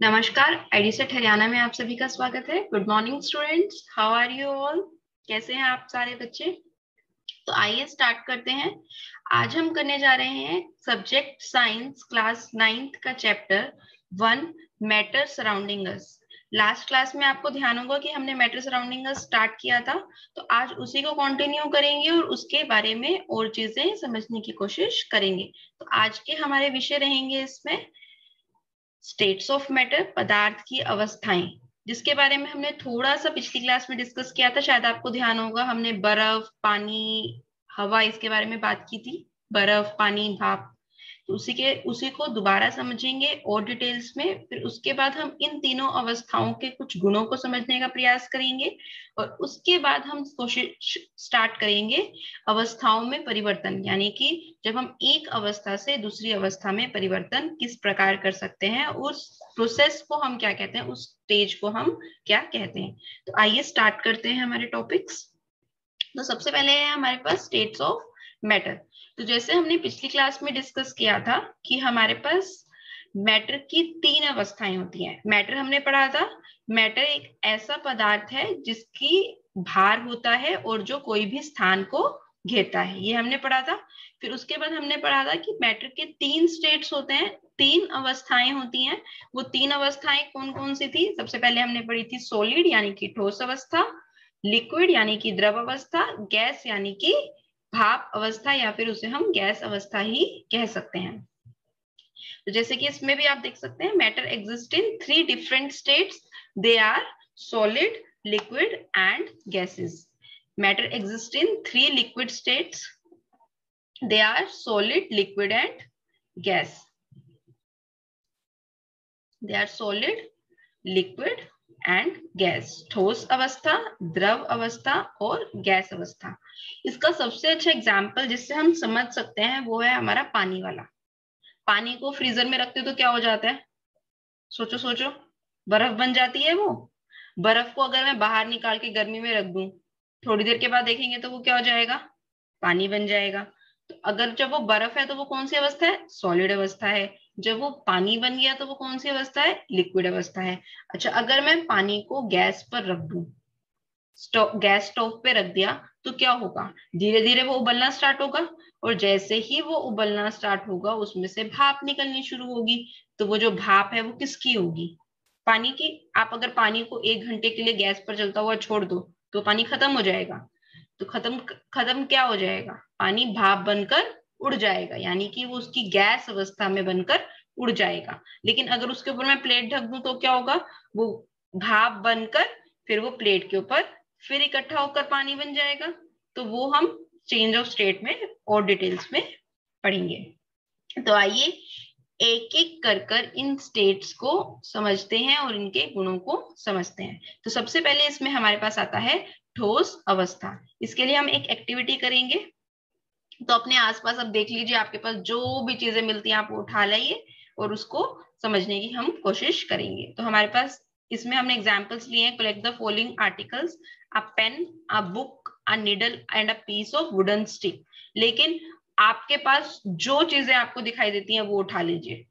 नमस्कार, आईडीसेट हरियाणा में आप सभी का स्वागत है। Good morning students, how are you all? कैसे हैं आप सारे बच्चे? तो आइए स्टार्ट करते हैं। आज हम करने जा रहे हैं सब्जेक्ट साइंस क्लास 9th का चैप्टर 1 मैटर सराउंडिंग अस। लास्ट क्लास में आपको ध्यान होगा कि हमने मैटर सराउंडिंग अस स्टार्ट किया था, तो आज उसी को कंटिन्यू करेंगे और उसके बारे में और चीजें समझने की कोशिश करेंगे। तो आज के हमारे विषय रहेंगे इसमें स्टेट्स ऑफ मैटर, पदार्थ की अवस्थाएं, जिसके बारे में हमने थोड़ा सा पिछली क्लास में डिस्कस किया था। शायद आपको ध्यान होगा, हमने बर्फ, पानी, हवा, इसके बारे में बात की थी। बर्फ, पानी, भाप। तो उसी को दोबारा समझेंगे और डिटेल्स में। फिर उसके बाद हम इन तीनों अवस्थाओं के कुछ गुणों को समझने का प्रयास करेंगे और उसके बाद हम कोशिश स्टार्ट करेंगे अवस्थाओं में परिवर्तन, यानी कि जब हम एक अवस्था से दूसरी अवस्था में परिवर्तन किस प्रकार कर सकते हैं, उस प्रोसेस को हम क्या कहते हैं, उस स्टेज को हम क्या कहते हैं। तो आइए स्टार्ट करते हैं हमारे टॉपिक्स। तो सबसे पहले है हमारे पास स्टेट्स ऑफ मैटर। तो जैसे हमने पिछली क्लास में डिस्कस किया था कि हमारे पास मैटर की 3 अवस्थाएं होती हैं। मैटर हमने पढ़ा था, मैटर एक ऐसा पदार्थ है जिसकी भार होता है और जो कोई भी स्थान को घेरता है, ये हमने पढ़ा था। फिर उसके बाद हमने पढ़ा था कि मैटर के 3 स्टेट्स होते हैं, 3 अवस्थाएं होती हैं। वो 3 अवस्थाएं कौन कौन सी थी? सबसे पहले हमने पढ़ी थी सॉलिड यानी कि ठोस अवस्था, लिक्विड यानी कि द्रव अवस्था, गैस यानी कि भाप अवस्था, या फिर उसे हम गैस अवस्था ही कह सकते हैं। तो जैसे कि इसमें भी आप देख सकते हैं, matter exist in 3 different states, they are solid, liquid and gases. Matter exist in 3 liquid states, they are solid, liquid and gas. They are solid, liquid and gas. ठोस अवस्था, द्रव अवस्था और गैस अवस्था। इसका सबसे अच्छा एग्जाम्पल जिससे हम समझ सकते हैं वो है हमारा पानी वाला। पानी को फ्रीजर में रखते तो क्या हो जाता है? सोचो सोचो, बर्फ बन जाती है। वो बर्फ को अगर मैं बाहर निकाल के गर्मी में रख दूं, थोड़ी देर के बाद देखेंगे तो वो क्या हो जाएगा? पानी बन जाएगा। तो अगर जब वो बर्फ है तो वो कौन सी अवस्था है? सॉलिड अवस्था है। जब वो पानी बन गया तो वो कौन सी अवस्था है? लिक्विड अवस्था है। अच्छा, अगर मैं पानी को गैस पर रख दूं, गैस स्टोव पे रख दिया, तो क्या होगा? धीरे धीरे वो उबलना स्टार्ट होगा और जैसे ही वो उबलना स्टार्ट होगा उसमें से भाप निकलनी शुरू होगी। तो वो जो भाप है वो किसकी होगी? पानी की। आप अगर पानी को 1 घंटे के लिए गैस पर चलता हुआ छोड़ दो तो पानी खत्म हो जाएगा। तो खत्म खत्म क्या हो जाएगा? पानी भाप बनकर उड़ जाएगा, यानी कि वो उसकी गैस अवस्था में बनकर उड़ जाएगा। लेकिन अगर उसके ऊपर मैं प्लेट ढक दूं तो क्या होगा? वो भाप बनकर फिर वो प्लेट के ऊपर फिर इकट्ठा होकर पानी बन जाएगा। तो वो हम चेंज ऑफ स्टेट में और डिटेल्स में पढ़ेंगे। तो आइए एक एक कर इन स्टेट्स को समझते हैं और इनके गुणों को समझते हैं। तो सबसे पहले इसमें हमारे पास आता है ठोस अवस्था। इसके लिए हम एक एक्टिविटी करेंगे। तो अपने आसपास अब देख लीजिए, आपके पास जो भी चीजें मिलती हैं आप वो उठा लाइए और उसको समझने की हम कोशिश करेंगे। तो हमारे पास इसमें हमने एग्जांपल्स लिए हैं। Collect the following articles: a pen, a book, a needle and a piece of wooden stick. लेकिन आपके पास जो चीजें आपको दिखाई देती हैं वो उठा लीजिए।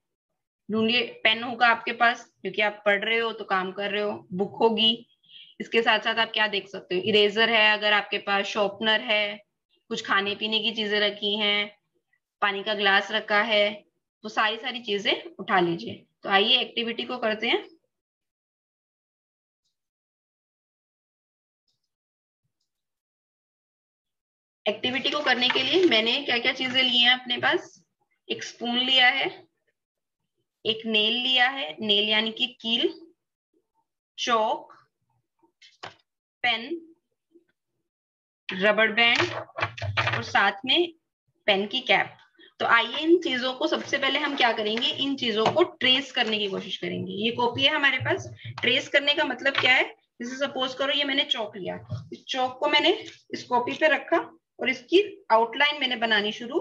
ढूंढिए। पेन होगा आपके पास क्योंकि आप पढ़ रहे हो तो काम कर रहे हो, बुक होगी। इसके साथ साथ आप क्या देख सकते हो? इरेजर है अगर आपके पास, शॉर्पनर है, कुछ खाने पीने की चीजें रखी हैं, पानी का ग्लास रखा है। तो सारी सारी चीजें उठा लीजिए। तो आइए एक्टिविटी को करते हैं। एक्टिविटी को करने के लिए मैंने क्या क्या चीजें ली हैं अपने पास? एक स्पून लिया है, एक नेल लिया है, नेल यानी कि कील, चौक, पेन, रबड़ बैंड और साथ में पेन की कैप। तो आइए इन चीजों को सबसे पहले हम क्या करेंगे, इन चीजों को ट्रेस करने की कोशिश करेंगे। ये कॉपी है हमारे पास। ट्रेस करने का मतलब क्या है? जैसे सपोज करो ये मैंने चौक लिया, इस चौक को मैंने इस कॉपी पे रखा और इसकी आउटलाइन मैंने बनानी शुरू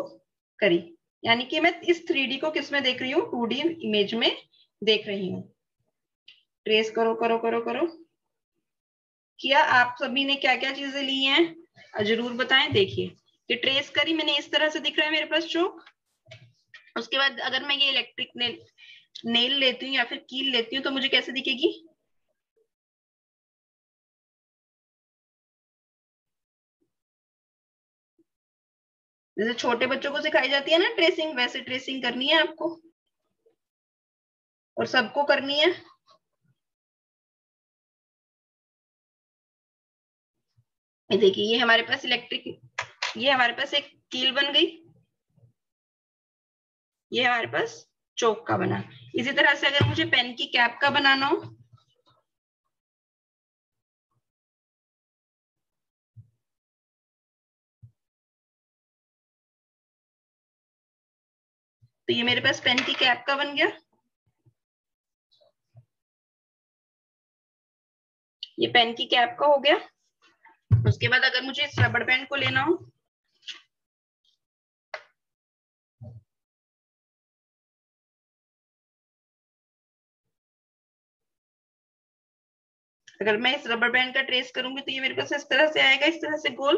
करी। यानी कि मैं इस 3D को किस में देख रही हूँ? 2D इमेज में देख रही हूँ। ट्रेस करो करो करो करो। किया? आप सभी ने क्या क्या चीजें ली हैं जरूर बताएं। देखिए ये ट्रेस करी मैंने, इस तरह से दिख रहा है मेरे पास चौक। उसके बाद अगर मैं ये इलेक्ट्रिक ने नेल लेती हूँ या फिर कील लेती हूँ तो मुझे कैसे दिखेगी? जैसे छोटे बच्चों को सिखाई जाती है ना ट्रेसिंग, वैसे ट्रेसिंग करनी है आपको और सबको करनी है। ये देखिए, ये हमारे पास इलेक्ट्रिक, ये हमारे पास एक कील बन गई, ये हमारे पास चौक का बना। इसी तरह से अगर मुझे पेन की कैप का बनाना हो, तो ये मेरे पास पेन की कैप का बन गया। ये पेन की कैप का हो गया। उसके बाद अगर मुझे इस रबड़ बैंड को लेना हो, अगर मैं इस रबर बैंड का ट्रेस करूंगी तो ये मेरे पास इस तरह से आएगा, इस तरह से गोल।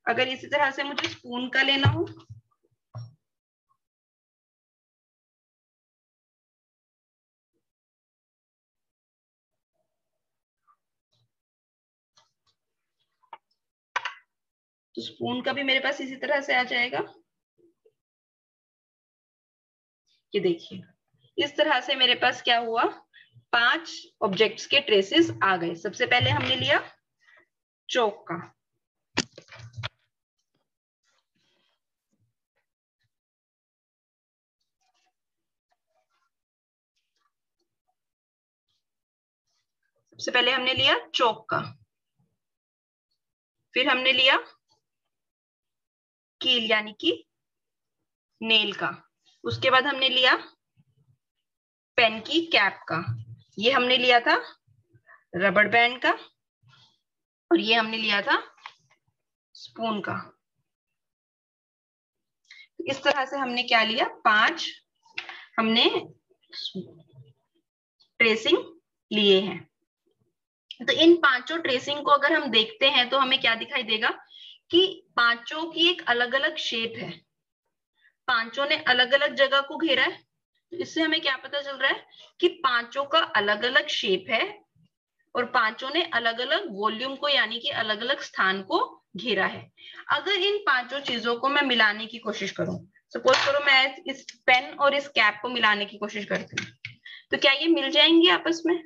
अगर इसी तरह से मुझे स्पून का लेना हो, तो स्पून का भी मेरे पास इसी तरह से आ जाएगा। ये देखिए, इस तरह से मेरे पास क्या हुआ, 5 ऑब्जेक्ट्स के ट्रेसेस आ गए। सबसे पहले हमने लिया चौक का, सबसे पहले हमने लिया चौक का, फिर हमने लिया कील यानी कि नेल का, उसके बाद हमने लिया पेन की कैप का, ये हमने लिया था रबड़ बैंड का, और ये हमने लिया था स्पून का। इस तरह से हमने क्या लिया, 5 हमने ट्रेसिंग लिए हैं। तो इन पांचों ट्रेसिंग को अगर हम देखते हैं तो हमें क्या दिखाई देगा कि पांचों की एक अलग अलग शेप है, पांचों ने अलग अलग जगह को घेरा है। तो इससे हमें क्या पता चल रहा है कि पांचों का अलग अलग शेप है और पांचों ने अलग अलग वॉल्यूम को यानी कि अलग अलग स्थान को घेरा है। अगर इन पांचों चीजों को मैं मिलाने की कोशिश करूं, सपोज करो मैं इस पेन और इस कैप को मिलाने की कोशिश करती हूँ, तो क्या ये मिल जाएंगे आपस में?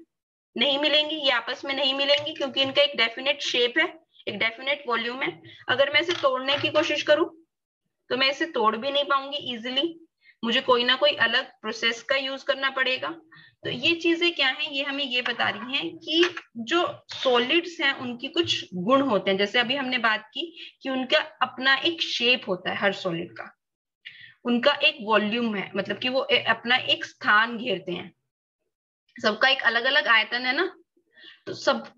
नहीं मिलेंगी, ये आपस में नहीं मिलेंगी क्योंकि इनका एक डेफिनेट शेप है, एक डेफिनेट वॉल्यूम है। अगर मैं इसे तोड़ने की कोशिश करूं तो मैं इसे तोड़ भी नहीं पाऊंगी इजिली, मुझे कोई ना कोई अलग प्रोसेस का यूज करना पड़ेगा। तो ये चीजें क्या है, ये हमें ये बता रही हैं कि जो सॉलिड्स हैं उनकी कुछ गुण होते हैं। जैसे अभी हमने बात की कि उनका अपना एक शेप होता है हर सॉलिड का, उनका एक वॉल्यूम है, मतलब कि वो अपना एक स्थान घेरते हैं, सबका एक अलग अलग आयतन है ना। तो सब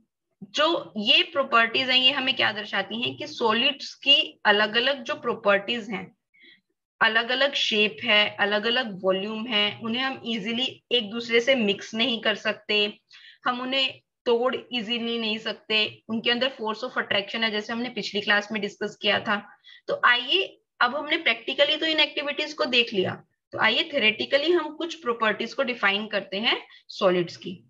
जो ये प्रॉपर्टीज हैं ये हमें क्या दर्शाती हैं कि सॉलिड्स की अलग अलग जो प्रॉपर्टीज हैं, अलग अलग शेप है, अलग अलग वॉल्यूम है, उन्हें हम इजीली एक दूसरे से मिक्स नहीं कर सकते, हम उन्हें तोड़ इजीली नहीं सकते, उनके अंदर फोर्स ऑफ अट्रैक्शन है जैसे हमने पिछली क्लास में डिस्कस किया था। तो आइए, अब हमने प्रैक्टिकली तो इन एक्टिविटीज को देख लिया, तो आइए थ्योरेटिकली हम कुछ प्रॉपर्टीज को डिफाइन करते हैं सॉलिड्स की।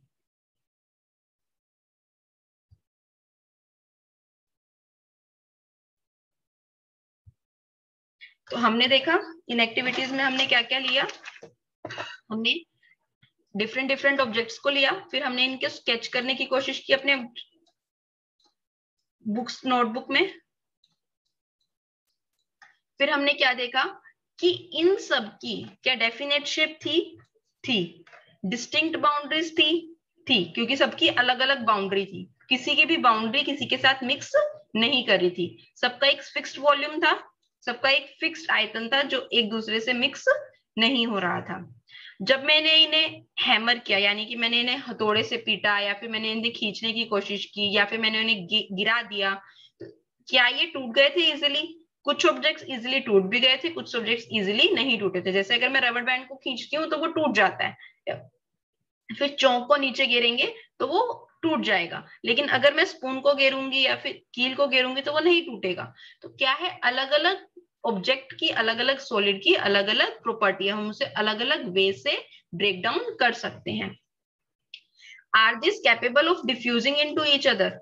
तो हमने देखा इन एक्टिविटीज में हमने क्या क्या लिया, हमने डिफरेंट डिफरेंट ऑब्जेक्ट्स को लिया, फिर हमने इनके स्केच करने की कोशिश की अपने बुक्स नोटबुक में। फिर हमने क्या देखा कि इन सब की क्या डेफिनेट शेप थी डिस्टिंक्ट बाउंड्रीज थी क्योंकि सबकी अलग अलग बाउंड्री थी, किसी की भी बाउंड्री किसी के साथ मिक्स नहीं कर रही थी, सबका एक फिक्स्ड वॉल्यूम था, सबका एक फिक्स्ड आयतन था जो एक दूसरे से मिक्स नहीं हो रहा था। जब मैंने इन्हें हैमर किया यानी कि मैंने इन्हें हथौड़े से पीटा या फिर मैंने इन्हें खींचने की कोशिश की या फिर मैंने इन्हें गिरा दिया, तो क्या ये टूट गए थे इजिली? कुछ ऑब्जेक्ट्स इजिली टूट भी गए थे, कुछ ऑब्जेक्ट्स इजिली नहीं टूटे थे। जैसे अगर मैं रबर बैंड को खींचती हूँ तो वो टूट जाता है, फिर चौक को नीचे गिरेंगे तो वो टूट जाएगा, लेकिन अगर मैं स्पून को घेरूंगी या फिर कील को घेरूंगी तो वो नहीं टूटेगा। तो क्या है, अलग अलग ऑब्जेक्ट की अलग अलग, सॉलिड की अलग अलग प्रॉपर्टी, हम उसे अलग अलग वे से ब्रेक डाउन कर सकते हैं। Are this capable of diffusing into each other,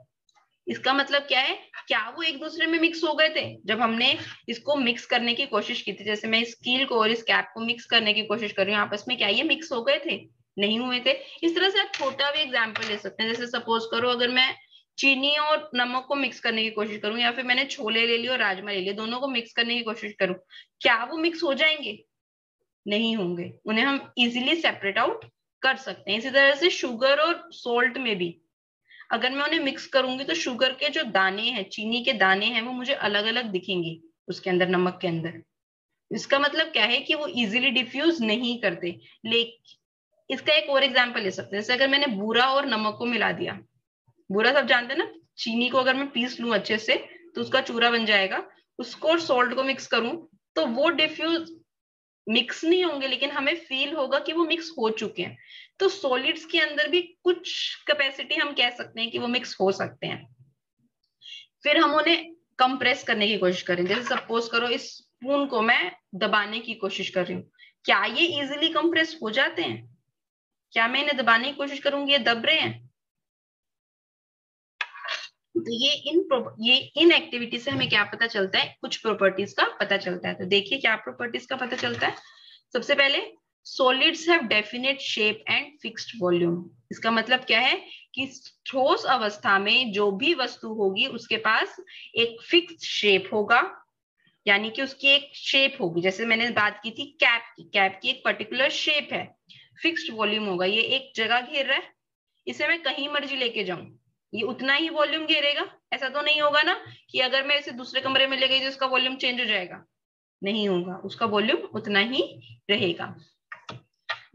इसका मतलब क्या है, क्या वो एक दूसरे में मिक्स हो गए थे जब हमने इसको मिक्स करने की कोशिश की थी? जैसे मैं इस कील को और इस कैप को मिक्स करने की कोशिश कर रही हूँ, आपस में क्या ये मिक्स हो गए थे? नहीं हुए थे। इस तरह से आप छोटा भी एग्जाम्पल ले सकते हैं। जैसे सपोज करो अगर मैं चीनी और नमक को मिक्स करने की कोशिश करूं, या फिर मैंने छोले ले लिए और राजमा ले लिए, दोनों को मिक्स करने की कोशिश करूं, क्या वो मिक्स हो जाएंगे? नहीं होंगे, उन्हें हम इजिली सेपरेट आउट कर सकते हैं। इसी तरह से शुगर और सोल्ट में भी अगर मैं उन्हें मिक्स करूंगी तो शुगर के जो दाने हैं, चीनी के दाने हैं, वो मुझे अलग अलग दिखेंगे उसके अंदर, नमक के अंदर। इसका मतलब क्या है कि वो इजीली डिफ्यूज नहीं करते। लेकिन इसका एक और एग्जांपल ले सकते हैं। जैसे अगर मैंने बूरा और नमक को मिला दिया, बूरा सब जानते हैं ना, चीनी को अगर मैं पीस लूं अच्छे से तो उसका चूरा बन जाएगा, उसको और सोल्ट को मिक्स करूं तो वो डिफ्यूज मिक्स नहीं होंगे, लेकिन हमें फील होगा कि वो मिक्स हो चुके हैं। तो सॉलिड्स के अंदर भी कुछ कैपेसिटी हम कह सकते हैं कि वो मिक्स हो सकते हैं। फिर हम उन्हें कंप्रेस करने की कोशिश करें। जैसे सपोज करो इस स्पून को मैं दबाने की कोशिश कर रही हूँ, क्या ये इजिली कंप्रेस हो जाते हैं? क्या मैं इन्हें दबाने की कोशिश करूंगी, ये दब रहे हैं? तो ये इन एक्टिविटी से हमें क्या पता चलता है, कुछ प्रॉपर्टीज का पता चलता है। तो देखिए क्या प्रॉपर्टीज का पता चलता है। सबसे पहले, solids have definite shape and fixed volume. इसका मतलब क्या है कि ठोस अवस्था में जो भी वस्तु होगी उसके पास एक फिक्स्ड शेप होगा, यानी कि उसकी एक शेप होगी। जैसे मैंने बात की थी कैप की एक पर्टिकुलर शेप है। फिक्स्ड वॉल्यूम होगा, ये एक जगह घेर रहा है, इसे मैं कहीं मर्जी लेके जाऊं ये उतना ही वॉल्यूम घेरेगा। ऐसा तो नहीं होगा ना कि अगर मैं इसे दूसरे कमरे में ले गई तो उसका वॉल्यूम चेंज हो जाएगा? नहीं होगा, उसका वॉल्यूम उतना ही रहेगा।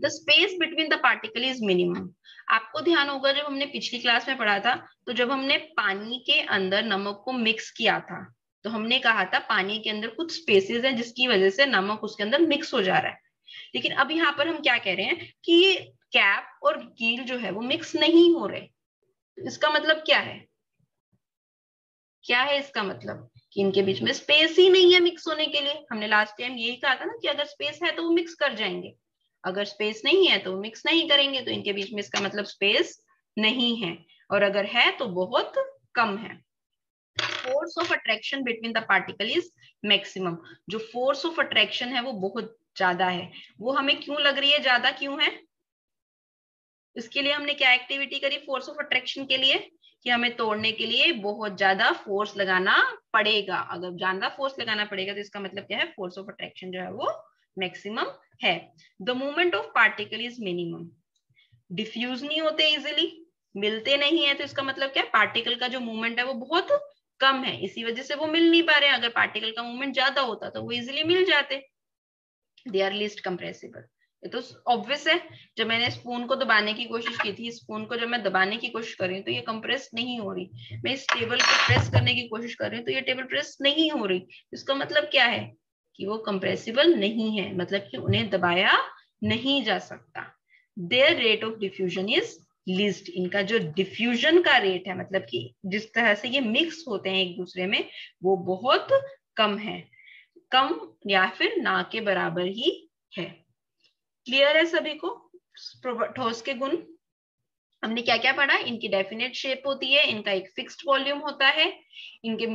The space between the particle is minimum. आपको ध्यान होगा जब हमने पिछली क्लास में पढ़ा था, तो जब हमने पानी के अंदर नमक को मिक्स किया था तो हमने कहा था पानी के अंदर कुछ स्पेसेस हैं जिसकी वजह से नमक उसके अंदर मिक्स हो जा रहा है। लेकिन अब यहाँ पर हम क्या कह रहे हैं कि ये कैप और कील जो है वो मिक्स नहीं हो रहे। इसका मतलब क्या है? क्या है इसका मतलब? कि इनके बीच में स्पेस ही नहीं है मिक्स होने के लिए। हमने लास्ट टाइम यही कहा था ना कि अगर स्पेस है तो वो मिक्स कर जाएंगे, अगर स्पेस नहीं है तो वो मिक्स नहीं करेंगे। तो इनके बीच में इसका मतलब स्पेस नहीं है, और अगर है तो बहुत कम है। Force of attraction between the particle is maximum. जो फोर्स ऑफ अट्रैक्शन है वो बहुत ज्यादा है। वो हमें क्यों लग रही है ज्यादा, क्यों है? इसके लिए हमने क्या एक्टिविटी करी फोर्स ऑफ अट्रैक्शन के लिए? कि हमें तोड़ने के लिए बहुत ज्यादा फोर्स लगाना पड़ेगा। अगर ज्यादा फोर्स लगाना पड़ेगा तो इसका मतलब क्या है, फोर्स ऑफ अट्रैक्शन जो है वो मैक्सिमम है। The movement of particle is minimum. Diffuse नहीं होते इजिली, मिलते नहीं है, तो इसका मतलब क्या है, पार्टिकल का जो मूवमेंट है वो बहुत कम है, इसी वजह से वो मिल नहीं पा रहे हैं। अगर पार्टिकल का मूवमेंट ज्यादा होता तो वो इजिली मिल जाते। They are least compressible. ये तो ऑब्वियस है। जब मैंने स्पून को दबाने की कोशिश की थी, स्पून को जब मैं दबाने की कोशिश कर रही हूँ तो ये कंप्रेस नहीं हो रही। मैं इस टेबल को प्रेस करने की कोशिश कर रही हूँ तो ये टेबल प्रेस नहीं हो रही। इसका मतलब क्या है कि वो कंप्रेसिबल नहीं है, मतलब कि उन्हें दबाया नहीं जा सकता। There rate of diffusion is least. इनका जो डिफ्यूजन का रेट है, मतलब कि जिस तरह से ये मिक्स होते हैं एक दूसरे में, वो बहुत कम है, कम या फिर ना के बराबर ही है। क्लियर है सभी को ठोस के गुण? हमने क्या क्या पढ़ा? इनकी डेफिनेट शेप होती है, इनका एक फिक्स्ड वॉल्यूम होता है, इनके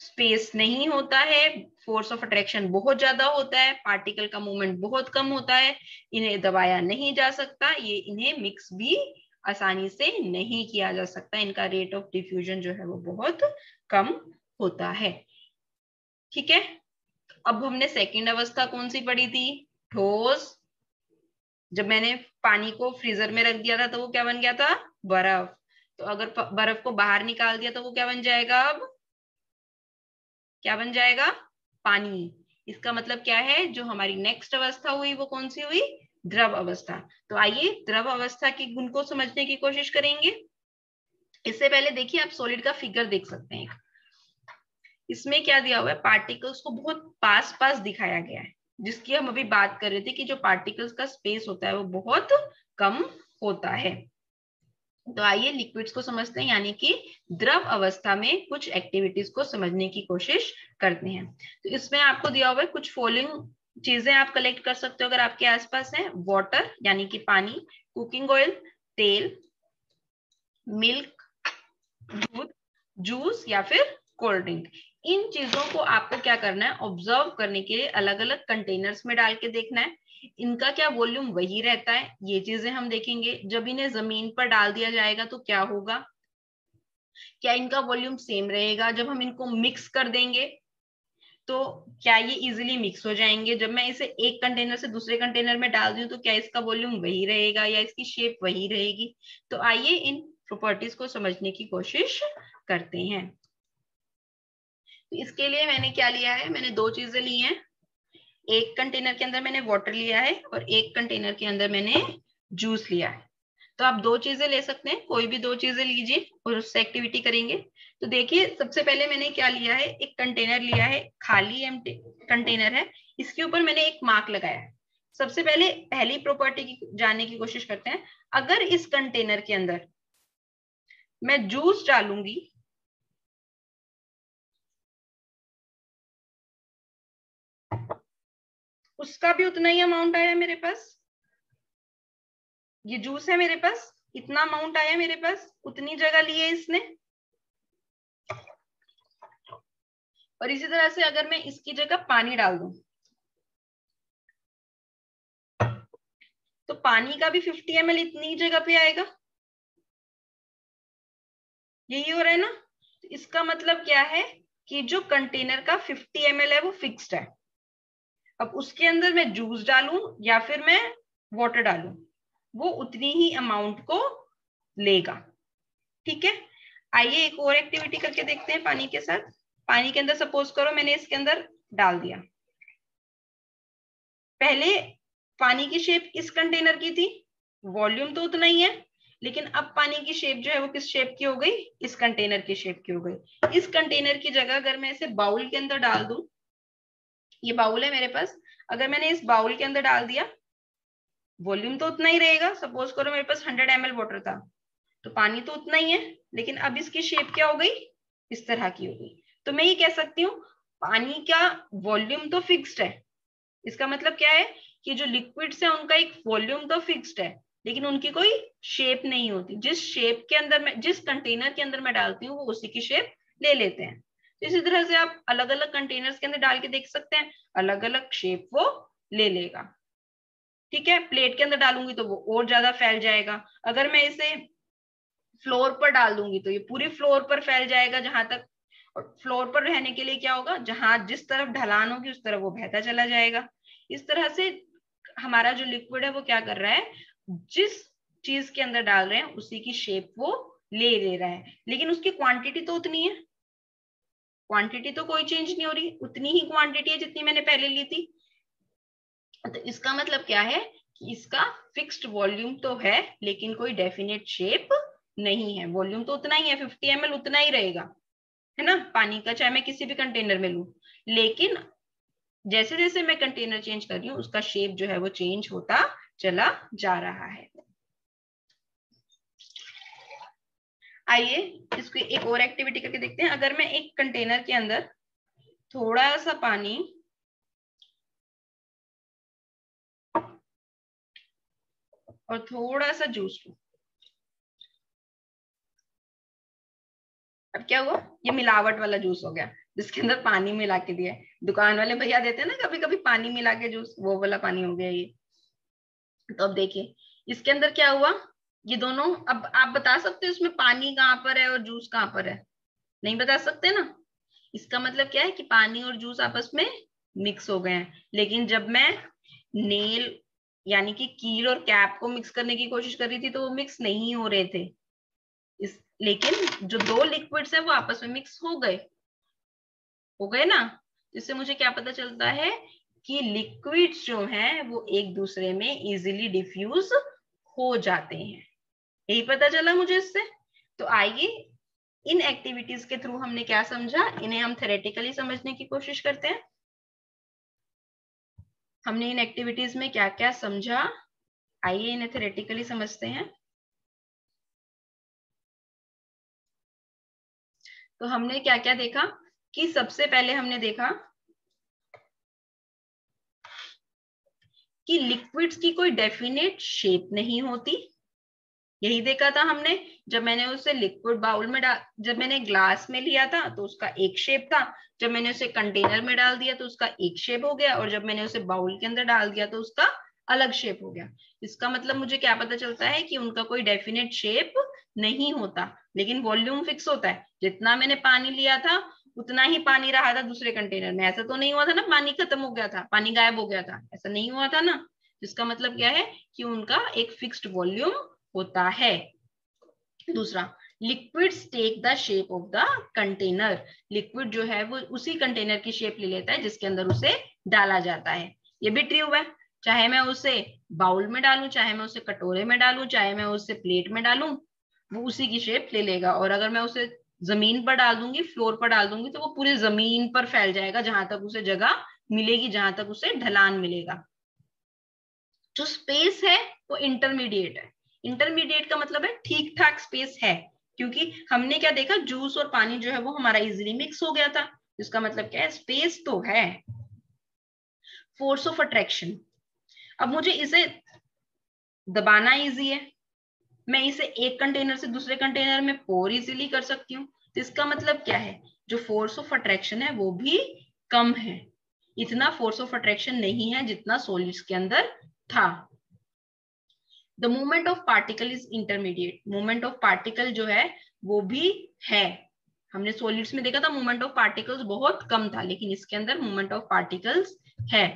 स्पेस नहीं होता है, फोर्स ऑफ अट्रैक्शन बहुत ज्यादा होता है, पार्टिकल का मूवमेंट बहुत कम होता है, इन्हें दबाया नहीं जा सकता, ये इन्हें मिक्स भी आसानी से नहीं किया जा सकता, इनका रेट ऑफ डिफ्यूजन जो है वो बहुत कम होता है। ठीक है, अब हमने सेकंड अवस्था कौन सी पढ़ी थी? ठोस। जब मैंने पानी को फ्रीजर में रख दिया था तो वो क्या बन गया था? बर्फ। तो अगर बर्फ को बाहर निकाल दिया तो वो क्या बन जाएगा? अब क्या बन जाएगा? पानी। इसका मतलब क्या है, जो हमारी नेक्स्ट अवस्था हुई वो कौन सी हुई? द्रव अवस्था। तो आइए द्रव अवस्था के गुण को समझने की कोशिश करेंगे। इससे पहले देखिए आप सॉलिड का फिगर देख सकते हैं। इसमें क्या दिया हुआ है, पार्टिकल्स को बहुत पास पास दिखाया गया है, जिसकी हम अभी बात कर रहे थे कि जो पार्टिकल्स का स्पेस होता है वो बहुत कम होता है। तो आइए लिक्विड्स को समझते हैं, यानी कि द्रव अवस्था में कुछ एक्टिविटीज को समझने की कोशिश करते हैं। तो इसमें आपको दिया हुआ है कुछ फॉलोइंग चीजें आप कलेक्ट कर सकते हो अगर आपके आसपास है। वाटर यानी कि पानी, कुकिंग ऑयल, तेल, मिल्क, दूध, जूस या फिर कोल्ड ड्रिंक। इन चीजों को आपको क्या करना है, ऑब्जर्व करने के लिए अलग अलग कंटेनर्स में डाल के देखना है। इनका क्या वॉल्यूम वही रहता है, ये चीजें हम देखेंगे। जब इन्हें जमीन पर डाल दिया जाएगा तो क्या होगा, क्या इनका वॉल्यूम सेम रहेगा। जब हम इनको मिक्स कर देंगे तो क्या ये इजीली मिक्स हो जाएंगे। जब मैं इसे एक कंटेनर से दूसरे कंटेनर में डाल दूं तो क्या इसका वॉल्यूम वही रहेगा या इसकी शेप वही रहेगी। तो आइए इन प्रॉपर्टीज को समझने की कोशिश करते हैं। तो इसके लिए मैंने क्या लिया है, मैंने दो चीजें ली हैं। एक कंटेनर के अंदर मैंने वाटर लिया है और एक कंटेनर के अंदर मैंने जूस लिया है। तो आप दो चीजें ले सकते हैं, कोई भी दो चीजें लीजिए और उससे एक्टिविटी करेंगे। तो देखिए सबसे पहले मैंने क्या लिया है, एक कंटेनर लिया है, खाली एम्प्टी कंटेनर है। इसके ऊपर मैंने एक मार्क लगाया है। सबसे पहले पहली प्रॉपर्टी की जानने की कोशिश करते हैं। अगर इस कंटेनर के अंदर मैं जूस डालूंगी उसका भी उतना ही अमाउंट आया मेरे पास। ये जूस है मेरे पास, इतना अमाउंट आया मेरे पास, उतनी जगह ली है इसने। और इसी तरह से अगर मैं इसकी जगह पानी डाल दूं तो पानी का भी 50 ml इतनी जगह पे आएगा। यही हो रहा है ना। तो इसका मतलब क्या है कि जो कंटेनर का 50 ml है वो फिक्स्ड है। अब उसके अंदर मैं जूस डालूं या फिर मैं वाटर डालूं, वो उतनी ही अमाउंट को लेगा। ठीक है, आइए एक और एक्टिविटी करके देखते हैं पानी के साथ। पानी के अंदर सपोज करो मैंने इसके अंदर डाल दिया। पहले पानी की शेप इस कंटेनर की थी, वॉल्यूम तो उतना ही है, लेकिन अब पानी की शेप जो है वो किस शेप की हो गई, इस कंटेनर की शेप की हो गई। इस कंटेनर की जगह अगर मैं इसे बाउल के अंदर डाल दूं, ये बाउल है मेरे पास, अगर मैंने इस बाउल के अंदर डाल दिया, वॉल्यूम तो उतना ही रहेगा। सपोज करो मेरे पास 100 ml वाटर था, तो पानी तो उतना ही है, लेकिन अब इसकी शेप क्या हो गई, इस तरह की हो गई। तो मैं ये कह सकती हूँ पानी का वॉल्यूम तो फिक्स्ड है। इसका मतलब क्या है कि जो लिक्विड्स है उनका एक वॉल्यूम तो फिक्स्ड है, लेकिन उनकी कोई शेप नहीं होती। जिस शेप के अंदर मैं, जिस कंटेनर के अंदर मैं डालती हूँ वो उसी की शेप ले लेते हैं। तो इसी तरह से आप अलग अलग कंटेनर्स के अंदर डाल के देख सकते हैं, अलग अलग शेप वो ले लेगा। ठीक है, प्लेट के अंदर डालूंगी तो वो और ज्यादा फैल जाएगा। अगर मैं इसे फ्लोर पर डाल दूंगी तो ये पूरी फ्लोर पर फैल जाएगा जहां तक। और फ्लोर पर रहने के लिए क्या होगा, जहां जिस तरफ ढलान होगी उस तरफ वो बहता चला जाएगा। इस तरह से हमारा जो लिक्विड है वो क्या कर रहा है, जिस चीज के अंदर डाल रहे हैं उसी की शेप वो ले रहा है, लेकिन उसकी क्वांटिटी तो उतनी है। क्वांटिटी तो कोई चेंज नहीं हो रही, उतनी ही क्वांटिटी है जितनी मैंने पहले ली थी। तो इसका मतलब क्या है कि इसका फिक्स्ड वॉल्यूम तो है, लेकिन कोई डेफिनेट शेप नहीं है। वॉल्यूम तो उतना ही है, 50 ml उतना ही रहेगा, है ना, पानी का, चाहे मैं किसी भी कंटेनर में लूं। लेकिन जैसे जैसे मैं कंटेनर चेंज कर रही हूँ उसका शेप जो है वो चेंज होता चला जा रहा है। आइए इसको एक और एक्टिविटी करके देखते हैं। अगर मैं एक कंटेनर के अंदर थोड़ा सा पानी और थोड़ा सा जूस लूं, अब क्या हुआ, ये मिलावट वाला जूस हो गया जिसके अंदर पानी मिला के दिया है। दुकान वाले भैया देते हैं ना कभी कभी पानी मिला के जूस, वो वाला पानी हो गया ये। तो अब देखिए इसके अंदर क्या हुआ, ये दोनों, अब आप बता सकते हो इसमें पानी कहाँ पर है और जूस कहाँ पर है, नहीं बता सकते ना। इसका मतलब क्या है कि पानी और जूस आपस में मिक्स हो गए हैं। लेकिन जब मैं नेल यानी कि कील और कैप को मिक्स करने की कोशिश कर रही थी तो वो मिक्स नहीं हो रहे थे। लेकिन जो दो लिक्विड्स है वो आपस में मिक्स हो गए ना। जिससे मुझे क्या पता चलता है कि लिक्विड्स जो हैं वो एक दूसरे में इजीली डिफ्यूज हो जाते हैं। यही पता चला मुझे इससे। तो आइए इन एक्टिविटीज के थ्रू हमने क्या समझा, इन्हें हम थ्योरेटिकली समझने की कोशिश करते हैं। हमने इन एक्टिविटीज में क्या क्या समझा, आइए इन्हें थ्योरेटिकली समझते हैं। तो हमने क्या क्या देखा कि सबसे पहले हमने देखा कि लिक्विड्स की कोई डेफिनेट शेप नहीं होती, यही देखा था हमने। जब मैंने उसे लिक्विड बाउल में जब मैंने ग्लास में लिया था तो उसका एक शेप था, जब मैंने उसे कंटेनर में डाल दिया तो उसका एक शेप हो गया, और जब मैंने उसे बाउल के अंदर डाल दिया तो उसका अलग शेप हो गया। इसका मतलब मुझे क्या पता चलता है कि उनका कोई डेफिनेट शेप नहीं होता, लेकिन वॉल्यूम फिक्स होता है। जितना मैंने पानी लिया था उतना ही पानी रहा था दूसरे कंटेनर में। ऐसा तो नहीं हुआ था ना पानी खत्म हो गया था, पानी गायब हो गया था, ऐसा नहीं हुआ था ना। इसका मतलब क्या है कि उनका एक फिक्स्ड वॉल्यूम होता है। दूसरा, liquids take the shape of the container. Liquid जो है वो उसी कंटेनर की शेप ले लेता है जिसके अंदर उसे डाला जाता है। ये भी ट्रू है, चाहे मैं उसे बाउल में डालूं, चाहे मैं उसे कटोरे में डालूं, चाहे मैं उसे प्लेट में डालूं, वो उसी की शेप ले लेगा। और अगर मैं उसे जमीन पर डाल दूंगी, फ्लोर पर डाल दूंगी, तो वो पूरी जमीन पर फैल जाएगा जहां तक उसे जगह मिलेगी, जहां तक उसे ढलान मिलेगा। जो स्पेस है वो इंटरमीडिएट है। इंटरमीडिएट का मतलब है ठीक ठाक स्पेस है, क्योंकि हमने क्या देखा, जूस और पानी जो है वो हमारा इजीली मिक्स हो गया था। इसका मतलब क्या है, स्पेस तो है। फोर्स ऑफ अट्रैक्शन, अब मुझे इसे दबाना इजी है, मैं इसे एक कंटेनर से दूसरे कंटेनर में पोर इजीली कर सकती हूँ। तो इसका मतलब क्या है, जो फोर्स ऑफ अट्रैक्शन है वो भी कम है। इतना फोर्स ऑफ अट्रैक्शन नहीं है जितना सॉलिड्स के अंदर था। The movement of particle is intermediate, movement of particle जो है वो भी है। हमने सॉलिड्स में देखा था मूवमेंट ऑफ पार्टिकल्स बहुत कम था, लेकिन इसके अंदर मूवमेंट ऑफ पार्टिकल्स है।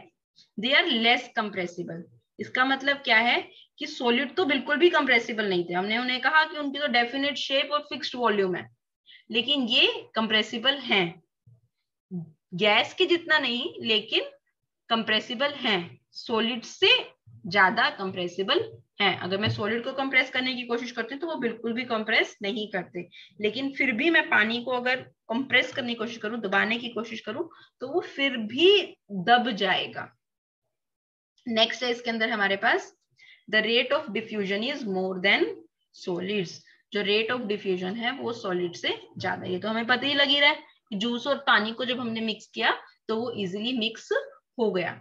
दे आर लेस कंप्रेसिबल, इसका मतलब क्या है कि सॉलिड तो बिल्कुल भी कंप्रेसिबल नहीं थे। हमने उन्हें कहा कि उनकी तो डेफिनेट शेप और फिक्स्ड वॉल्यूम है, लेकिन ये कंप्रेसिबल हैं। गैस के जितना नहीं, लेकिन कंप्रेसिबल हैं, सॉलिड से ज्यादा कंप्रेसिबल हैं। अगर मैं सॉलिड को कंप्रेस करने की कोशिश करती हूँ तो वो बिल्कुल भी कंप्रेस नहीं करते, लेकिन फिर भी मैं पानी को अगर कंप्रेस करने की कोशिश करूँ, दबाने की कोशिश करूँ, तो वो फिर भी दब जाएगा। नेक्स्ट है इसके अंदर हमारे पास, the rate of diffusion is more than solids. जो रेट ऑफ डिफ्यूजन है वो सॉलिड से ज्यादा। ये तो हमें पता ही लगी रहा है कि जूस और पानी को जब हमने मिक्स किया तो वो इजिली मिक्स हो गया।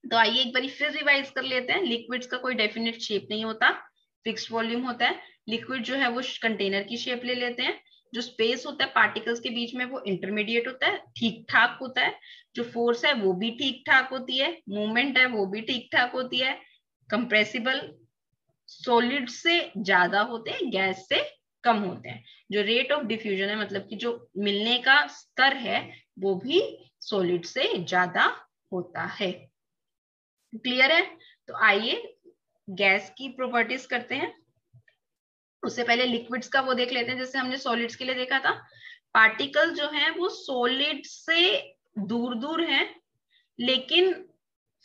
तो आइए एक बार फिर रिवाइज कर लेते हैं। लिक्विड्स का कोई डेफिनेट शेप नहीं होता, फिक्स्ड वॉल्यूम होता है। लिक्विड जो है वो कंटेनर की शेप ले लेते हैं। जो स्पेस होता है पार्टिकल्स के बीच में वो इंटरमीडिएट होता है, ठीक ठाक होता है। जो फोर्स है वो भी ठीक ठाक होती है, मूवमेंट है वो भी ठीक ठाक होती है। कंप्रेसिबल सॉलिड से ज्यादा होते हैं, गैस से कम होते हैं। जो रेट ऑफ डिफ्यूजन है, मतलब कि जो मिलने का स्तर है, वो भी सॉलिड से ज्यादा होता है। क्लियर है? तो आइए गैस की प्रॉपर्टीज करते हैं। उससे पहले लिक्विड्स का वो देख लेते हैं जैसे हमने सॉलिड्स के लिए देखा था। पार्टिकल जो हैं वो सॉलिड से दूर दूर हैं, लेकिन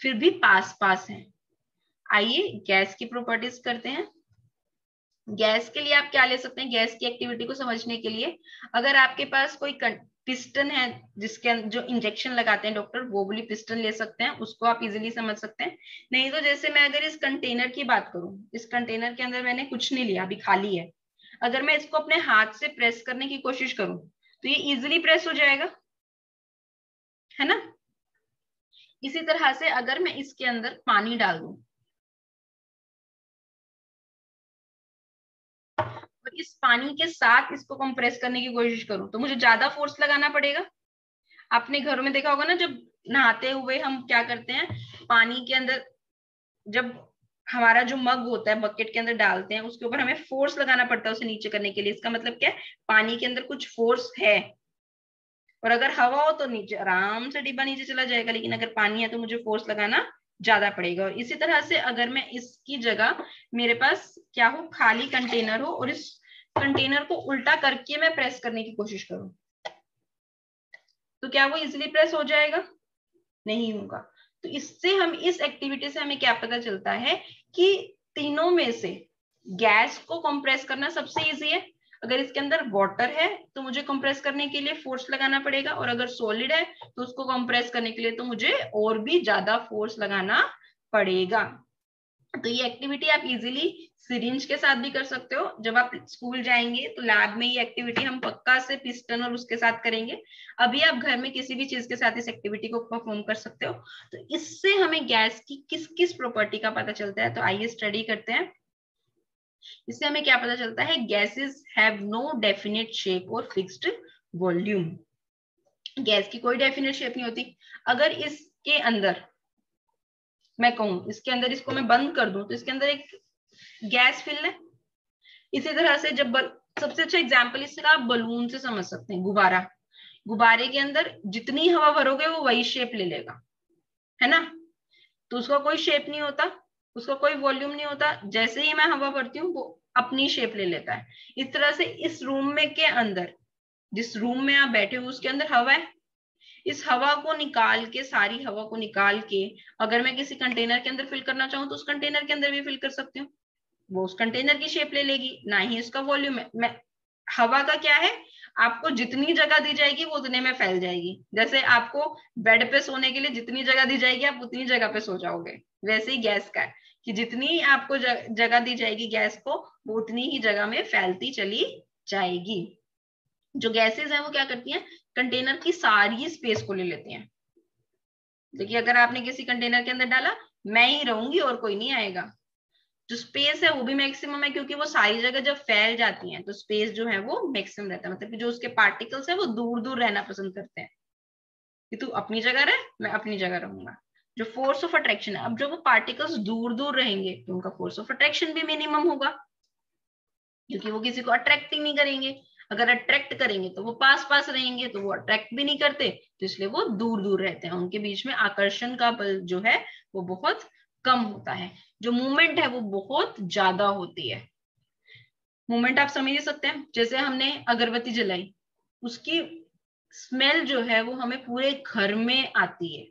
फिर भी पास पास हैं। आइए गैस की प्रॉपर्टीज करते हैं। गैस के लिए आप क्या ले सकते हैं, गैस की एक्टिविटी को समझने के लिए, अगर आपके पास कोई पिस्टन है जिसके जो इंजेक्शन लगाते हैं डॉक्टर, वो वाली पिस्टन ले सकते हैं, उसको आप इजीली समझ सकते हैं। नहीं तो जैसे मैं अगर इस कंटेनर की बात करूं, इस कंटेनर के अंदर मैंने कुछ नहीं लिया, अभी खाली है। अगर मैं इसको अपने हाथ से प्रेस करने की कोशिश करूं तो ये इजिली प्रेस हो जाएगा, है ना। इसी तरह से अगर मैं इसके अंदर पानी डाल दूं और इस पानी के साथ इसको कंप्रेस करने की कोशिश करूं तो मुझे ज्यादा फोर्स लगाना पड़ेगा। आपने घरों में देखा होगा ना, जब नहाते हुए हम क्या करते हैं, पानी के अंदर जब हमारा जो मग होता है बकेट के अंदर डालते हैं, उसके ऊपर हमें फोर्स लगाना पड़ता है उसे नीचे करने के लिए। इसका मतलब क्या है, पानी के अंदर कुछ फोर्स है, और अगर हवा हो तो नीचे आराम से डिब्बा नीचे चला जाएगा, लेकिन अगर पानी है तो मुझे फोर्स लगाना ज्यादा पड़ेगा। और इसी तरह से अगर मैं इसकी जगह, मेरे पास क्या हो, खाली कंटेनर हो, और इस कंटेनर को उल्टा करके मैं प्रेस करने की कोशिश करूं, तो क्या वो इजिली प्रेस हो जाएगा? नहीं होगा। तो इससे हम, इस एक्टिविटी से हमें क्या पता चलता है कि तीनों में से गैस को कंप्रेस करना सबसे इजी है। अगर इसके अंदर वाटर है तो मुझे कंप्रेस करने के लिए फोर्स लगाना पड़ेगा, और अगर सॉलिड है तो उसको कंप्रेस करने के लिए तो मुझे और भी ज्यादा फोर्स लगाना पड़ेगा। तो ये एक्टिविटी आप इजीली सिरिंज के साथ भी कर सकते हो। जब आप स्कूल जाएंगे तो लैब में ये एक्टिविटी हम पक्का से पिस्टन और उसके साथ करेंगे। अभी आप घर में किसी भी चीज के साथ इस एक्टिविटी को परफॉर्म कर सकते हो। तो इससे हमें गैस की किस किस प्रॉपर्टी का पता चलता है, तो आइए स्टडी करते हैं। इससे हमें क्या पता चलता है, gases have no definite shape और फिक्स्ड वॉल्यूम। गैस की कोई डेफिनेट शेप नहीं होती। अगर इसके अंदर मैं कहूं, इसके अंदर इसको मैं बंद कर दूं तो इसके अंदर एक गैस फिल है। इसी तरह से जब सबसे अच्छा एग्जाम्पल इसका आप बलून से समझ सकते हैं। गुब्बारा, गुब्बारे के अंदर जितनी हवा भरोगे वो वही शेप ले लेगा, है ना। तो उसका कोई शेप नहीं होता, उसका कोई वॉल्यूम नहीं होता। जैसे ही मैं हवा भरती हूँ वो अपनी शेप ले लेता है। इस तरह से इस रूम में के अंदर, जिस रूम में आप बैठे हो उसके अंदर हवा है। इस हवा को निकाल के, सारी हवा को निकाल के अगर मैं किसी कंटेनर के अंदर फिल करना चाहूँ तो उस कंटेनर के अंदर भी फिल कर सकती हूँ। वो उस कंटेनर की शेप ले लेगी, ना ही उसका वॉल्यूम है। मैं हवा का क्या है, आपको जितनी जगह दी जाएगी वो उतने में फैल जाएगी। जैसे आपको बेड पे सोने के लिए जितनी जगह दी जाएगी आप उतनी जगह पे सो जाओगे, वैसे ही गैस का है कि जितनी आपको जगह दी जाएगी गैस को, वो उतनी ही जगह में फैलती चली जाएगी। जो गैसेस हैं वो क्या करती हैं, कंटेनर की सारी स्पेस को ले लेती हैं। देखिए अगर आपने किसी कंटेनर के अंदर डाला, मैं ही रहूंगी और कोई नहीं आएगा। जो स्पेस है वो भी मैक्सिमम है, क्योंकि वो सारी जगह जब फैल जाती हैं तो स्पेस जो है वो मैक्सिमम रहता है। मतलब कि जो उसके पार्टिकल्स है वो दूर दूर रहना पसंद करते हैं कि तू अपनी जगह रहे, मैं अपनी जगह रहूंगा। जो फोर्स ऑफ अट्रैक्शन है, अब जो वो पार्टिकल्स दूर दूर रहेंगे तो उनका फोर्स ऑफ अट्रैक्शन भी मिनिमम होगा, क्योंकि वो किसी को अट्रैक्ट ही नहीं करेंगे। अगर अट्रैक्ट करेंगे तो वो पास पास रहेंगे, तो वो अट्रैक्ट भी नहीं करते, तो इसलिए वो दूर दूर रहते हैं। उनके बीच में आकर्षण का बल जो है वो बहुत कम होता है। जो मूवमेंट है वो बहुत ज्यादा होती है। मूवमेंट आप समझ ही सकते हैं। जैसे हमने अगरबत्ती जलाई, उसकी स्मेल जो है वो हमें पूरे घर में आती है।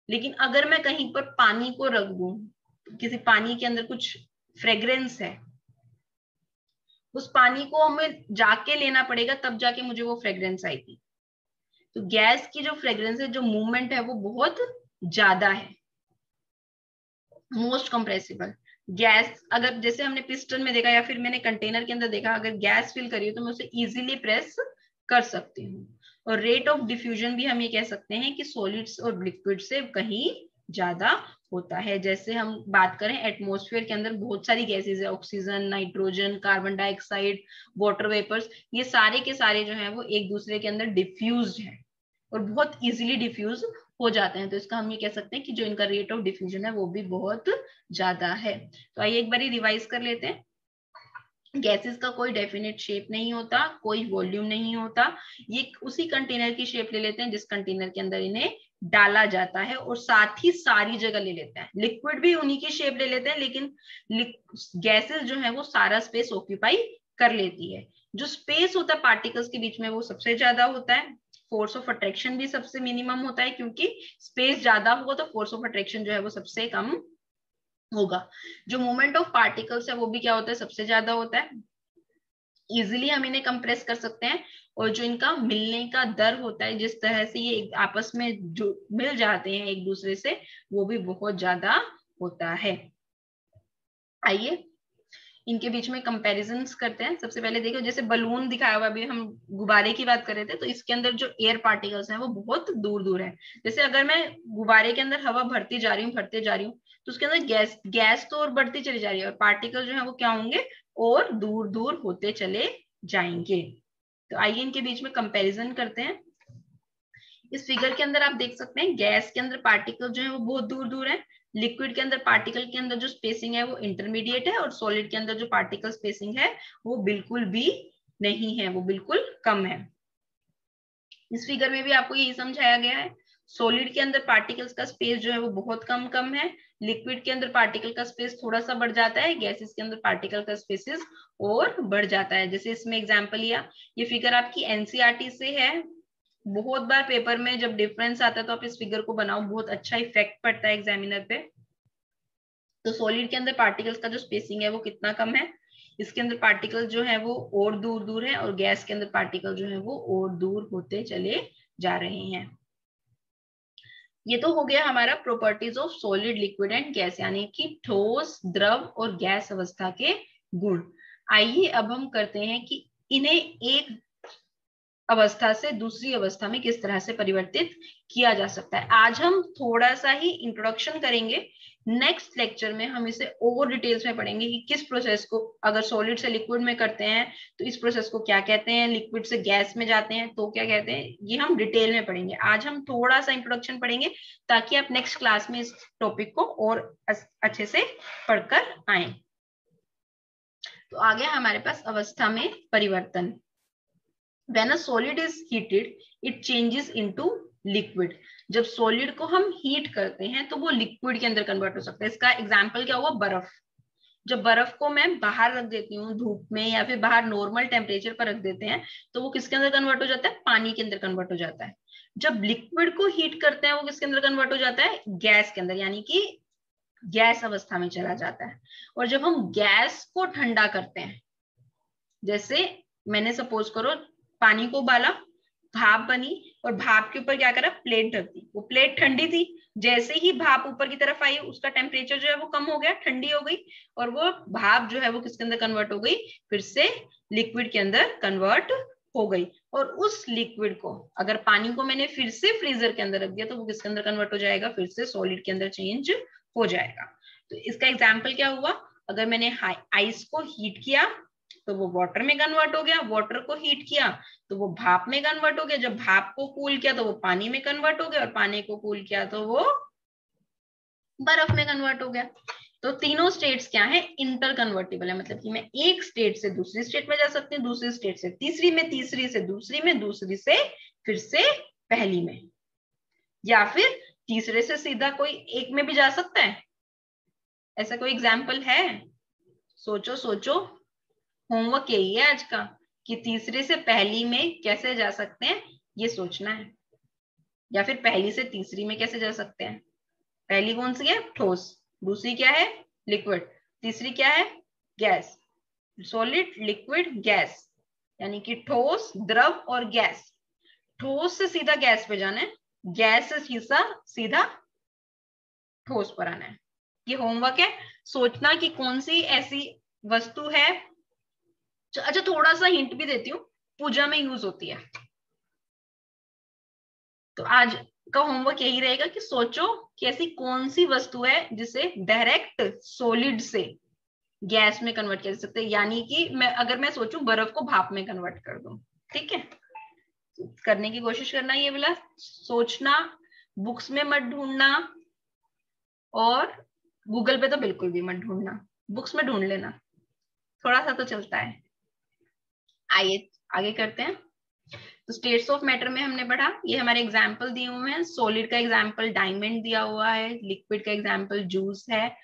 लेकिन अगर मैं कहीं पर पानी को रख दूं, किसी पानी के अंदर कुछ फ्रेग्रेंस है, उस पानी को हमें जाके लेना पड़ेगा, तब जाके मुझे वो फ्रेग्रेंस आएगी। तो गैस की जो फ्रेग्रेंस है, जो मूवमेंट है वो बहुत ज्यादा है, मोस्ट कंप्रेसिबल। गैस अगर जैसे हमने पिस्टन में देखा या फिर मैंने कंटेनर के अंदर देखा, अगर गैस फिल करी हो तो मैं उसे इजीली प्रेस कर सकती हूँ। और रेट ऑफ डिफ्यूजन भी हम ये कह सकते हैं कि सॉलिड्स और लिक्विड से कहीं ज्यादा होता है। जैसे हम बात करें एटमॉस्फेयर के अंदर बहुत सारी गैसेज है, oxygen, nitrogen, carbon dioxide, water vapours, ये सारे के सारे जो है वो एक दूसरे के अंदर डिफ्यूज है और बहुत इजीली डिफ्यूज हो जाते हैं। तो इसका हम ये कह सकते हैं कि जो इनका रेट ऑफ डिफ्यूजन है वो भी बहुत ज्यादा है। तो आइए एक बार रिवाइज कर लेते हैं। गैसेस का कोई डेफिनेट शेप नहीं होता, कोई वॉल्यूम नहीं होता। ये उसी कंटेनर की शेप ले लेते हैं जिस कंटेनर के अंदर इन्हें डाला जाता है, और साथ ही सारी जगह ले लेते हैं। लिक्विड भी उन्हीं की शेप ले लेते हैं, लेकिन गैसेस जो है वो सारा स्पेस ऑक्यूपाई कर लेती है। जो स्पेस होता है पार्टिकल्स के बीच में वो सबसे ज्यादा होता है। फोर्स ऑफ अट्रैक्शन भी सबसे मिनिमम होता है, क्योंकि स्पेस ज्यादा होगा तो फोर्स ऑफ अट्रैक्शन जो है वो सबसे कम होगा। जो मूवमेंट ऑफ पार्टिकल्स है वो भी क्या होता है, सबसे ज्यादा होता है। इजिली हम इन्हें कंप्रेस कर सकते हैं। और जो इनका मिलने का दर होता है, जिस तरह से ये आपस में जो मिल जाते हैं एक दूसरे से, वो भी बहुत ज्यादा होता है। आइए इनके बीच में कंपैरिजंस करते हैं। सबसे पहले देखो, जैसे बलून दिखाया हुआ, अभी हम गुब्बारे की बात कर रहे थे, तो इसके अंदर जो एयर पार्टिकल्स हैं वो बहुत दूर दूर है। जैसे अगर मैं गुब्बारे के अंदर हवा भरती जा रही हूँ, भरते जा रही हूँ, तो उसके अंदर गैस तो और बढ़ती चली जा रही है, और पार्टिकल जो है वो क्या होंगे, और दूर दूर होते चले जाएंगे। तो आइए इनके बीच में कंपेरिजन करते हैं। इस फिगर के अंदर आप देख सकते हैं गैस के अंदर पार्टिकल जो है वो बहुत दूर दूर है। लिक्विड के अंदर पार्टिकल के अंदर जो स्पेसिंग है वो इंटरमीडिएट है, और सॉलिड के अंदर जो पार्टिकल स्पेसिंग है वो बिल्कुल भी नहीं है, वो बिल्कुल कम है। इस फिगर में भी आपको यही समझाया गया है। सॉलिड के अंदर पार्टिकल्स का स्पेस जो है वो बहुत कम कम है। लिक्विड के अंदर पार्टिकल का स्पेस थोड़ा सा बढ़ जाता है, गैसेस के अंदर पार्टिकल का स्पेसिस और बढ़ जाता है। जैसे इसमें एग्जांपल लिया, ये फिगर आपकी एनसीईआरटी से है। बहुत बार पेपर में जब डिफरेंस आता है तो आप इस फिगर को बनाओ, बहुत अच्छा इफेक्ट पड़ता है एग्जामिनर पे। तो सॉलिड के अंदर पार्टिकल्स का जो स्पेसिंग है वो कितना कम है, इसके अंदर पार्टिकल जो है वो और दूर दूर है, और गैस के अंदर पार्टिकल जो है वो और दूर होते चले जा रहे हैं। ये तो हो गया हमारा properties of solid, liquid and gas, यानी कि ठोस, द्रव और गैस अवस्था के गुण। आइए अब हम करते हैं कि इन्हें एक अवस्था से दूसरी अवस्था में किस तरह से परिवर्तित किया जा सकता है। आज हम थोड़ा सा ही इंट्रोडक्शन करेंगे, नेक्स्ट लेक्चर में हम इसे और डिटेल्स में पढ़ेंगे कि किस प्रोसेस को अगर सॉलिड से लिक्विड में करते हैं तो इस प्रोसेस को क्या कहते हैं, लिक्विड से गैस में जाते हैं तो क्या कहते हैं, ये हम डिटेल में पढ़ेंगे। आज हम थोड़ा सा इंट्रोडक्शन पढ़ेंगे ताकि आप नेक्स्ट क्लास में इस टॉपिक को और अच्छे से पढ़कर आए। तो आ गया हमारे पास अवस्था में परिवर्तन। When a solid is heated, it changes into liquid. जब सॉलिड को हम हीट करते हैं तो वो लिक्विड के अंदर कन्वर्ट हो सकता है। इसका एग्जाम्पल क्या हुआ, बर्फ। जब बर्फ को मैं बाहर रख देती हूँ धूप में या फिर बाहर नॉर्मल टेम्परेचर पर रख देते हैं तो वो किसके अंदर कन्वर्ट हो जाता है, पानी के अंदर कन्वर्ट हो जाता है। जब लिक्विड को हीट करते हैं वो किसके अंदर कन्वर्ट हो जाता है, गैस के अंदर, यानी कि गैस अवस्था में चला जाता है। और जब हम गैस को ठंडा करते हैं, जैसे मैंने सपोज करो पानी को उबाला, भाप बनी और भाप के ऊपर क्या करा, प्लेट रख दी। वो प्लेट ठंडी थी, जैसे ही भाप ऊपर की तरफ आई उसका टेम्परेचर जो है वो कम हो गया, ठंडी हो गई और वो भाप जो है वो किसके अंदर कन्वर्ट हो गई, फिर से लिक्विड के अंदर कन्वर्ट हो गई। और उस लिक्विड को अगर पानी को मैंने फिर से फ्रीजर के अंदर रख दिया तो वो किसके अंदर कन्वर्ट हो जाएगा, फिर से सॉलिड के अंदर चेंज हो जाएगा। तो इसका एग्जाम्पल क्या हुआ, अगर मैंने आइस को हीट किया तो वो वाटर में कन्वर्ट हो गया, वाटर को हीट किया तो वो भाप में कन्वर्ट हो गया, जब भाप को कूल किया तो वो पानी में कन्वर्ट हो गया और पानी को कूल किया तो वो बर्फ में कन्वर्ट हो गया। तो तीनों स्टेट्स क्या है, इंटर कन्वर्टिबल है, मतलब कि मैं एक स्टेट से दूसरी स्टेट में जा सकती हूँ, दूसरी स्टेट से तीसरी में, तीसरी से दूसरी में, दूसरी से फिर से पहली में, या फिर तीसरे से सीधा कोई एक में भी जा सकता है। ऐसा कोई एग्जाम्पल है, सोचो सोचो, होमवर्क यही है आज का कि तीसरे से पहली में कैसे जा सकते हैं ये सोचना है, या फिर पहली से तीसरी में कैसे जा सकते हैं। पहली कौन सी है, ठोस, दूसरी क्या है, लिक्विड, तीसरी क्या है, गैस। सॉलिड, लिक्विड, गैस, यानी कि ठोस, द्रव और गैस। ठोस से सीधा गैस पे जाना है, गैस से सीधा ठोस पर आना है। ये होमवर्क है, सोचना कि कौन सी ऐसी वस्तु है। अच्छा थोड़ा सा हिंट भी देती हूँ, पूजा में यूज होती है। तो आज का होमवर्क यही रहेगा कि सोचो कि ऐसी कौन सी वस्तु है जिसे डायरेक्ट सॉलिड से गैस में कन्वर्ट कर सकते हैं, यानी कि अगर मैं सोचूं बर्फ को भाप में कन्वर्ट कर दूं। ठीक है, करने की कोशिश करना, ये वाला सोचना, बुक्स में मत ढूंढना और गूगल पे तो बिल्कुल भी मत ढूंढना, बुक्स में ढूंढ लेना, थोड़ा सा तो चलता है। आइए आगे करते हैं। तो स्टेट्स ऑफ मैटर में हमने पढ़ा, ये हमारे एग्जाम्पल दिए हुए हैं। सॉलिड का एग्जाम्पल डायमंड दिया हुआ है, लिक्विड का एग्जाम्पल जूस है,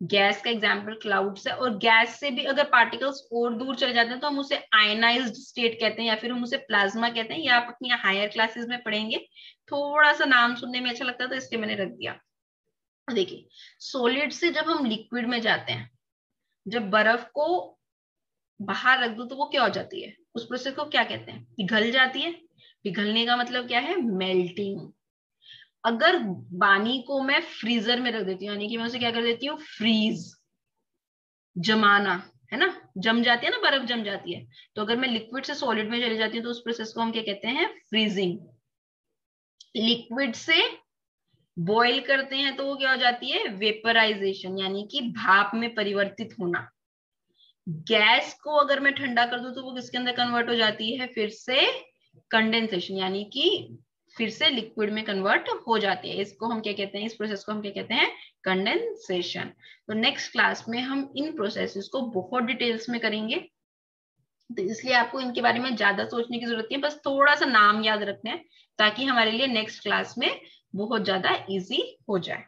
गैस का एग्जाम्पल क्लाउड्स है। और गैस से भी अगर पार्टिकल्स और दूर चले जाते हैं तो हम उसे आयनाइज्ड स्टेट कहते हैं या फिर हम उसे प्लाज्मा कहते हैं। ये आप अपनी हायर क्लासेस में पढ़ेंगे, थोड़ा सा नाम सुनने में अच्छा लगता है तो इसलिए मैंने रख दिया। देखिए सॉलिड से जब हम लिक्विड में जाते हैं, जब बर्फ को बाहर रख दो तो वो क्या हो जाती है, उस प्रोसेस को क्या कहते हैं, पिघल जाती है। पिघलने का मतलब क्या है, मेल्टिंग। अगर पानी को मैं फ्रीजर में रख देती हूँ, यानी कि मैं उसे क्या कर देती हूँ, फ्रीज, जमाना, है ना, जम जाती है ना, बर्फ जम जाती है। तो अगर मैं लिक्विड से सॉलिड में चली जाती हूँ तो उस प्रोसेस को हम क्या कहते हैं, फ्रीजिंग। लिक्विड से बॉईल करते हैं तो वो क्या हो जाती है, वेपराइजेशन, यानी कि भाप में परिवर्तित होना। गैस को अगर मैं ठंडा कर दूं तो वो किसके अंदर कन्वर्ट हो जाती है, फिर से कंडेंसेशन, यानी कि फिर से लिक्विड में कन्वर्ट हो जाती है। इसको हम क्या कहते हैं, इस प्रोसेस को हम क्या कहते हैं, कंडेंसेशन। तो नेक्स्ट क्लास में हम इन प्रोसेसेस को बहुत डिटेल्स में करेंगे, तो इसलिए आपको इनके बारे में ज्यादा सोचने की जरूरत नहीं है, बस थोड़ा सा नाम याद रखना है ताकि हमारे लिए नेक्स्ट क्लास में बहुत ज्यादा इजी हो जाए।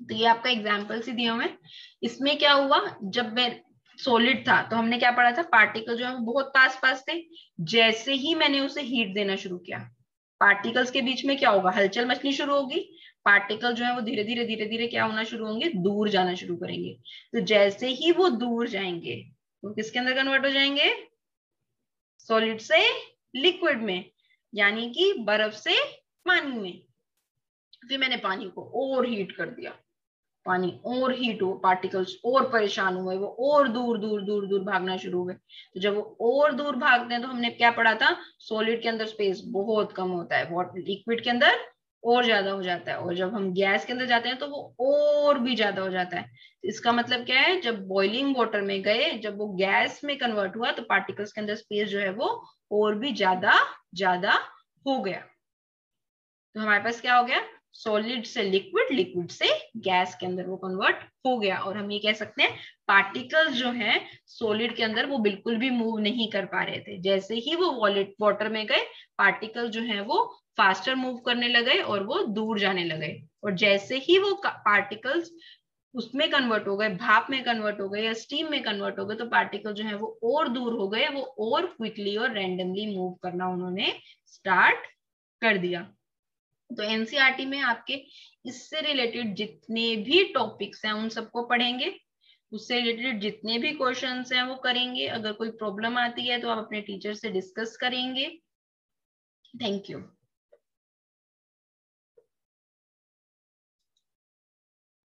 तो ये आपका एग्जाम्पल ही दिए हुए हैं। इसमें क्या हुआ, जब मैं सॉलिड था तो हमने क्या पढ़ा था, पार्टिकल जो है वो बहुत पास पास थे। जैसे ही मैंने उसे हीट देना शुरू किया, पार्टिकल्स के बीच में क्या होगा, हलचल मचनी शुरू होगी। पार्टिकल जो है वो धीरे धीरे धीरे धीरे क्या होना शुरू होंगे, दूर जाना शुरू करेंगे। तो जैसे ही वो दूर जाएंगे तो किसके अंदर कन्वर्ट हो जाएंगे, सॉलिड से लिक्विड में, यानी कि बर्फ से पानी में। फिर मैंने पानी को और हीट कर दिया, पानी और हीट हो, पार्टिकल्स और परेशान हुए, वो और दूर दूर दूर दूर भागना शुरू हुए। तो जब वो और दूर भागते हैं तो हमने क्या पढ़ा था, सॉलिड के अंदर स्पेस बहुत कम होता है, वाटर लिक्विड के अंदर और ज्यादा हो जाता है, और जब हम गैस के अंदर जाते हैं तो वो और भी ज्यादा हो जाता है। इसका मतलब क्या है, जब बॉइलिंग वाटर में गए, जब वो गैस में कन्वर्ट हुआ तो पार्टिकल्स के अंदर स्पेस जो है वो और भी ज्यादा ज्यादा हो गया। तो हमारे पास क्या हो गया, सॉलिड से लिक्विड, लिक्विड से गैस के अंदर वो कन्वर्ट हो गया। और हम ये कह सकते हैं पार्टिकल्स जो हैं सॉलिड के अंदर वो बिल्कुल भी मूव नहीं कर पा रहे थे, जैसे ही वो वाटर में गए पार्टिकल जो है वो फास्टर मूव करने लगे और वो दूर जाने लगे। और जैसे ही वो पार्टिकल्स उसमें कन्वर्ट हो गए, भाप में कन्वर्ट हो गए या स्टीम में कन्वर्ट हो गए, तो पार्टिकल जो है वो और दूर हो गए, वो और क्विकली और रैंडमली मूव करना उन्होंने स्टार्ट कर दिया। तो एनसीईआरटी में आपके इससे रिलेटेड जितने भी टॉपिक्स हैं उन सबको पढ़ेंगे, उससे रिलेटेड जितने भी क्वेश्चंस हैं वो करेंगे। अगर कोई प्रॉब्लम आती है तो आप अपने टीचर से डिस्कस करेंगे। Thank you.